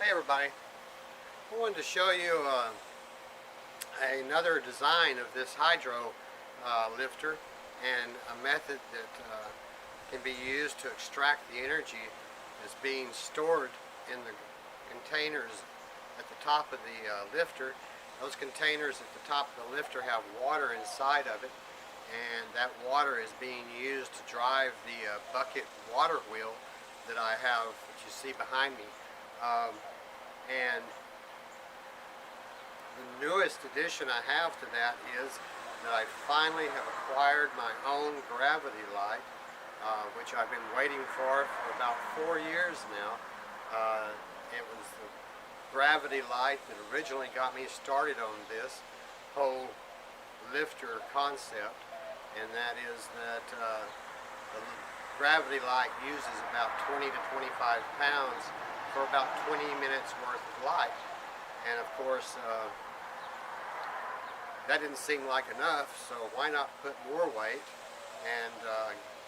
Hey everybody, I wanted to show you another design of this hydro lifter and a method that can be used to extract the energy that's being stored in the containers at the top of the lifter. Those containers at the top of the lifter have water inside of it, and that water is being used to drive the bucket water wheel that I have, that you see behind me. And the newest addition I have to that is that I finally have acquired my own gravity light, which I've been waiting for about 4 years now. It was the gravity light that originally got me started on this whole lifter concept, and that is that the gravity light uses about 20 to 25 pounds for about 20 minutes worth of light. And of course that didn't seem like enough, so why not put more weight and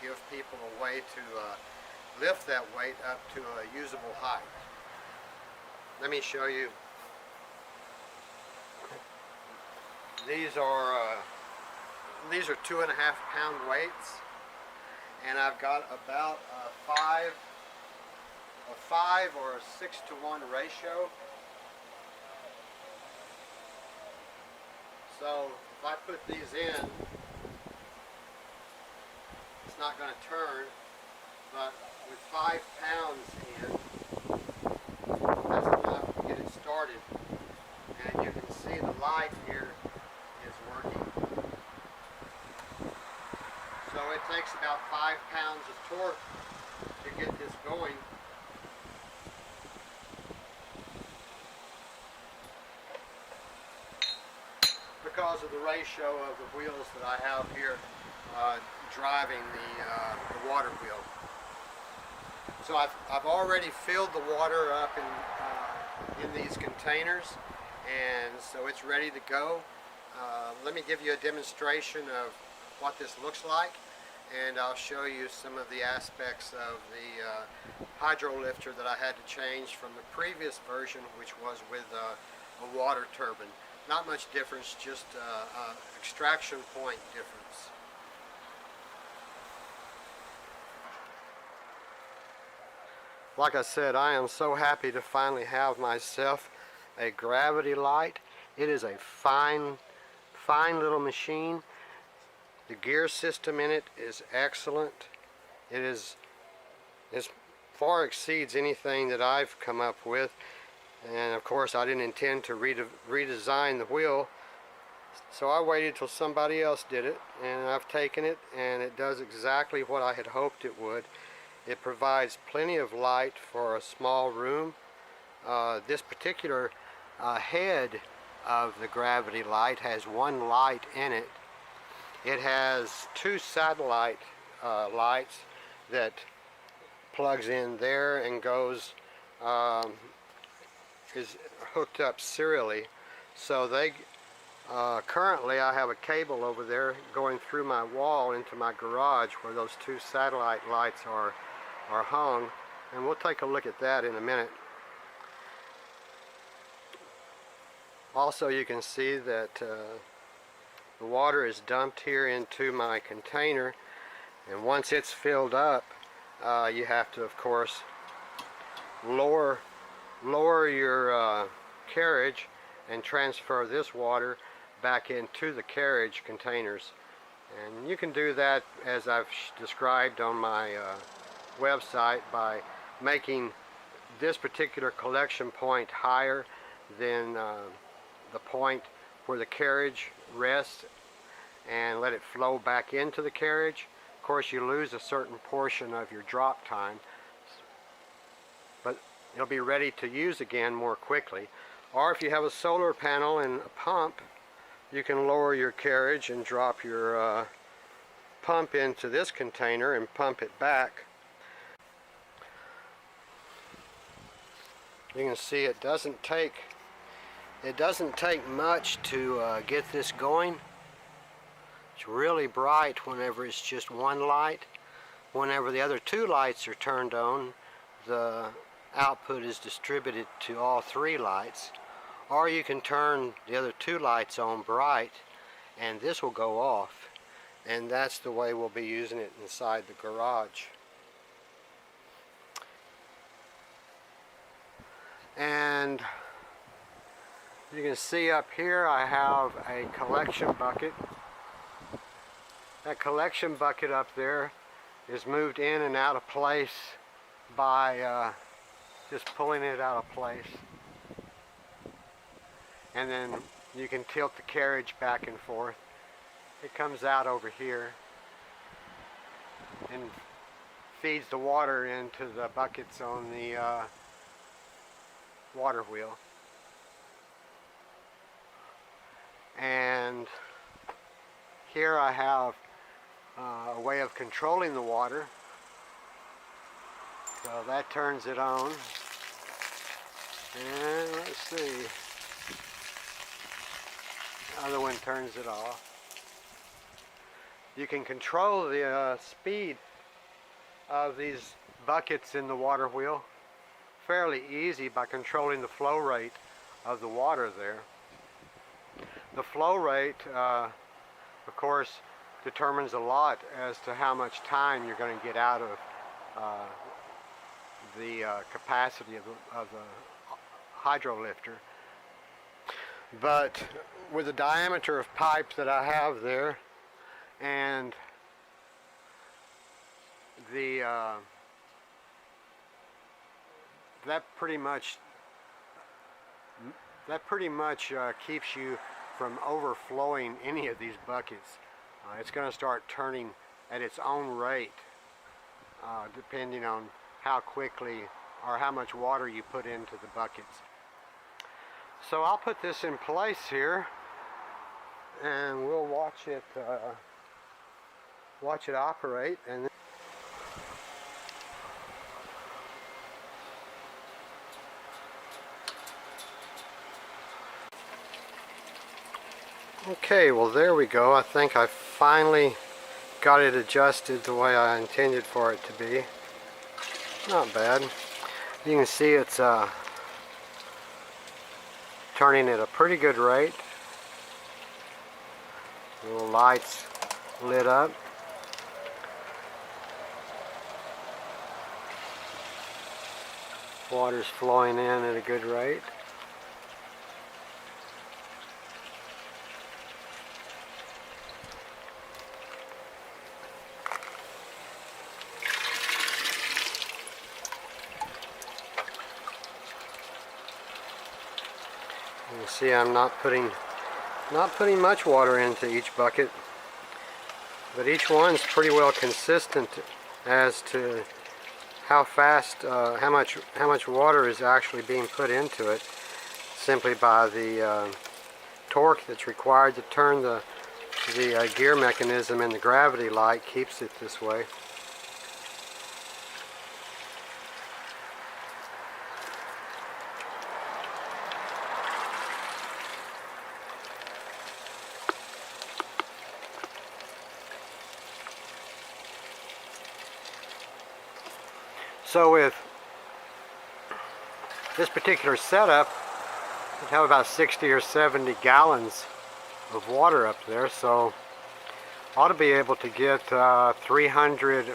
give people a way to lift that weight up to a usable height. Let me show you. These are 2.5 pound weights, and I've got about a 5 or a 6 to 1 ratio. So if I put these in, it's not going to turn, but with 5 pounds in, that's enough to get it started. And you can see the light here is working. So it takes about 5 pounds of torque to get this going. Because of the ratio of the wheels that I have here driving the water wheel. So I've already filled the water up in these containers, and so it's ready to go. Let me give you a demonstration of what this looks like, and I'll show you some of the aspects of the hydro lifter that I had to change from the previous version, which was with a water turbine. Not much difference, just extraction point difference. Like I said, I am so happy to finally have myself a gravity light. It is a fine little machine. The gear system in it is excellent. It far exceeds anything that I've come up with. And of course I didn't intend to redesign the wheel, so I waited till somebody else did it, and I've taken it, and it does exactly what I had hoped it would. It provides plenty of light for a small room. This particular head of the gravity light has one light in it. It has 2 satellite lights that plugs in there and goes is hooked up serially. So they currently I have a cable over there going through my wall into my garage where those 2 satellite lights are hung, and we'll take a look at that in a minute. Also, you can see that the water is dumped here into my container, and once it's filled up, you have to, of course, lower your carriage and transfer this water back into the carriage containers. And you can do that, as I've described on my website, by making this particular collection point higher than the point where the carriage rests, and let it flow back into the carriage. Of course, you lose a certain portion of your drop time, but it'll be ready to use again more quickly. Or if you have a solar panel and a pump, you can lower your carriage and drop your pump into this container and pump it back. You can see it doesn't take much to get this going. It's really bright whenever it's just one light. Whenever the other 2 lights are turned on, the output is distributed to all 3 lights, or you can turn the other 2 lights on bright and this will go off, and that's the way we'll be using it inside the garage. And you can see up here I have a collection bucket. That collection bucket up there is moved in and out of place by just pulling it out of place. And then you can tilt the carriage back and forth. It comes out over here and feeds the water into the buckets on the water wheel. And here I have a way of controlling the water. So that turns it on. And let's see. The other one turns it off. You can control the speed of these buckets in the water wheel fairly easy by controlling the flow rate of the water there. The flow rate, of course, determines a lot as to how much time you're going to get out of the capacity of the hydro lifter. But with the diameter of pipe that I have there, and the that pretty much keeps you from overflowing any of these buckets. It's going to start turning at its own rate, depending on how quickly or how much water you put into the buckets. So I'll put this in place here, and we'll watch it operate. And okay, well there we go. I think I finally got it adjusted the way I intended for it to be. Not bad. You can see it's turning at a pretty good rate. Little lights lit up. Water's flowing in at a good rate. You see I'm not putting much water into each bucket, but each one's pretty well consistent as to how fast, how much water is actually being put into it, simply by the torque that's required to turn the gear mechanism, and the gravity light keeps it this way. So with this particular setup, you have about 60 or 70 gallons of water up there, so ought to be able to get 300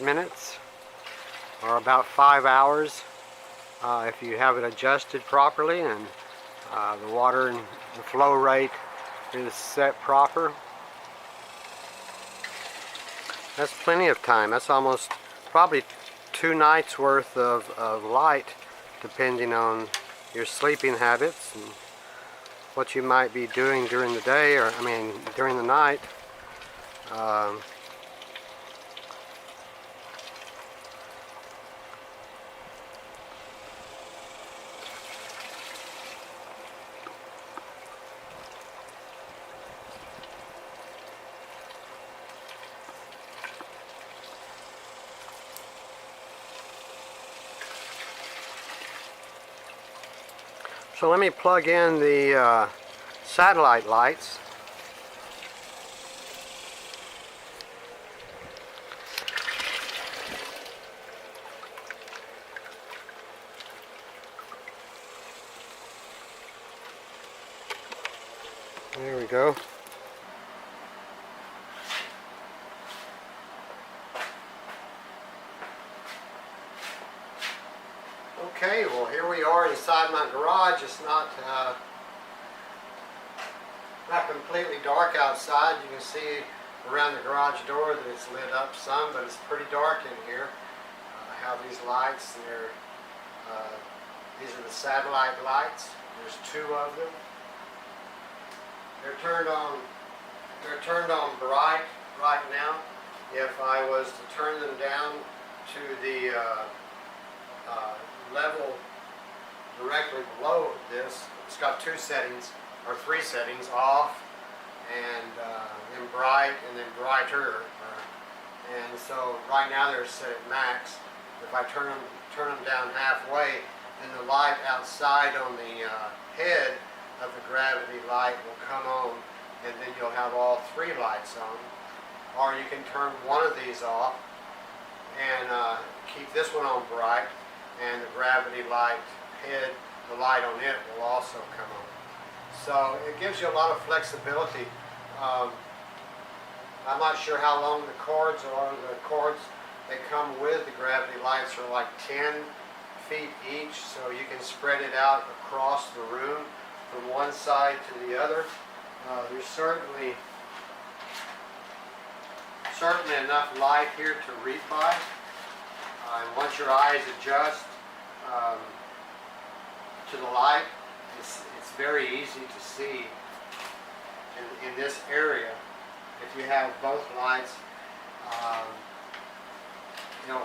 minutes, or about 5 hours, if you have it adjusted properly and the water and the flow rate is set proper. That's plenty of time. That's almost probably 2 nights worth of light, depending on your sleeping habits and what you might be doing during the day, or during the night. So let me plug in the satellite lights. There we go. Okay, well here we are inside my garage. It's not completely dark outside. You can see around the garage door that it's lit up some, but it's pretty dark in here. I have these lights. These are the satellite lights. There's 2 of them. They're turned on bright right now. If I was to turn them down to the level directly below this, it's got 2 settings or 3 settings: off, and then bright, and then brighter. And so right now they're set at max. If I turn them down halfway, then the light outside on the head of the gravity light will come on, and then you'll have all 3 lights on. Or you can turn one of these off and keep this one on bright, and the gravity light head, the light on it, will also come on. So it gives you a lot of flexibility. I'm not sure how long the cords are. The cords that come with the gravity lights are like 10 feet each, so you can spread it out across the room from one side to the other. There's certainly enough light here to read by. And once your eyes adjust to the light, it's very easy to see in this area. If you have both lights,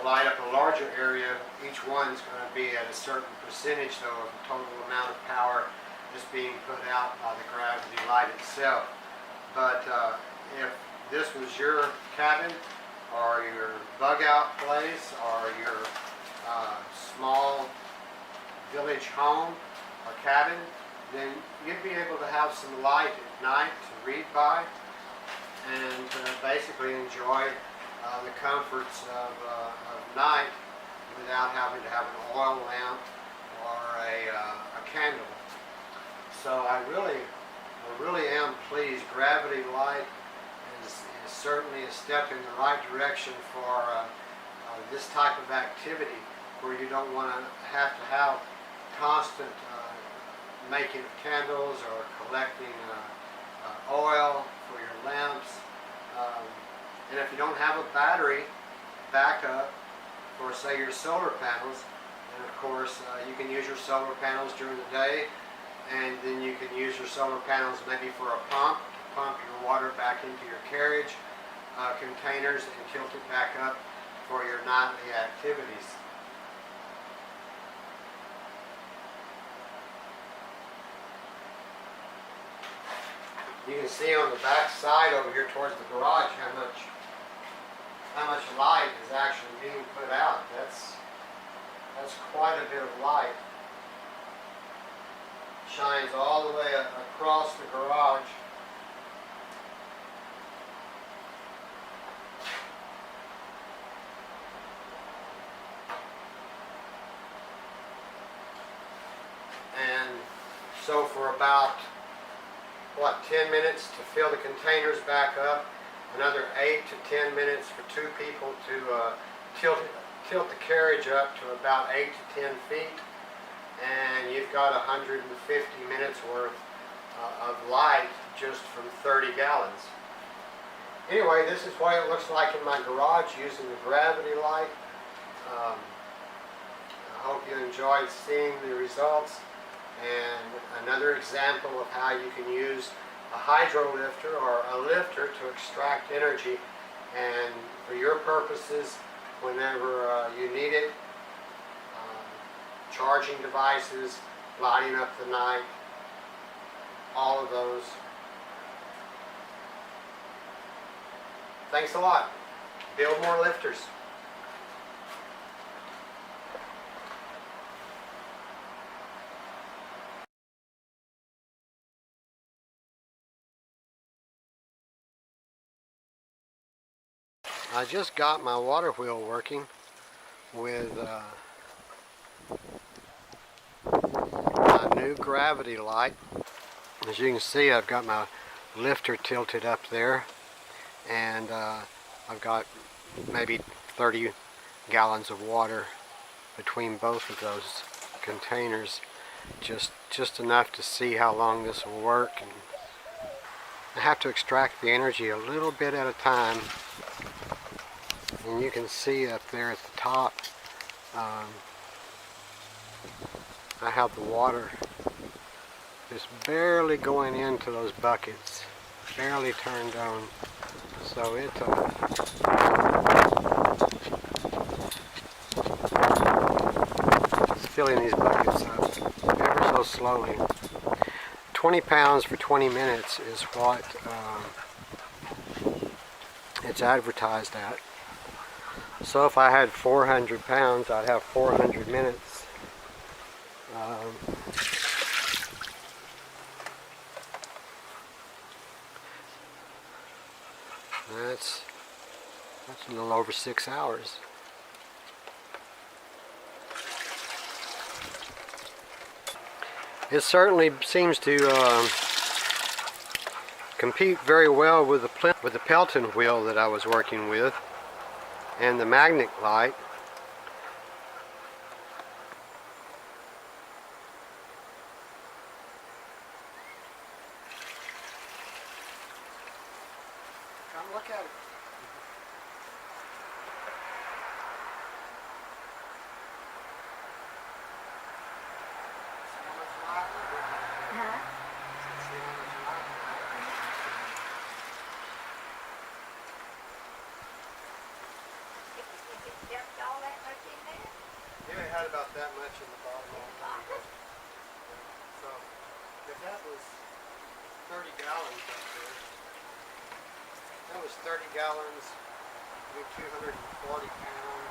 light up a larger area, each one's going to be at a certain percentage, though, of the total amount of power just being put out by the gravity light itself. But if this was your cabin, or your bug out place, or your small village home or cabin, then you'd be able to have some light at night to read by, and basically enjoy the comforts of night without having to have an oil lamp or a candle. So I really am pleased. Gravity light is certainly a step in the right direction for this type of activity, where you don't want to have constant making of candles or collecting oil for your lamps. And if you don't have a battery backup for, say, your solar panels, then of course you can use your solar panels during the day, and then you can use your solar panels maybe for a pump to pump your water back into your carriage containers and tilt it back up for your nightly activities. You can see on the back side over here towards the garage how much light is actually being put out. That's quite a bit of light. Shines all the way across the garage. And so for about 10 minutes to fill the containers back up, another 8 to 10 minutes for 2 people to tilt the carriage up to about 8 to 10 feet, and you've got 150 minutes worth of light just from 30 gallons. Anyway, this is what it looks like in my garage using the gravity light. I hope you enjoyed seeing the results, and another example of how you can use a hydro lifter or a lifter to extract energy, and for your purposes whenever you need it, charging devices, lighting up the night, all of those. Thanks a lot. Build more lifters. I just got my water wheel working with my new gravity light. As you can see, I've got my lifter tilted up there, and I've got maybe 30 gallons of water between both of those containers, just enough to see how long this will work. And I have to extract the energy a little bit at a time, and you can see up there at the top I have the water just barely going into those buckets, barely turned on, so it's filling these buckets up ever so slowly. 20 pounds for 20 minutes is what it's advertised at. So if I had 400 pounds, I'd have 400 minutes. That's a little over 6 hours. It certainly seems to compete very well with the Pelton wheel that I was working with and the magnet light. Come look at it. Yeah, it had about that much in the bottom. So, if that was 30 gallons up there, that was 30 gallons, 240 pounds.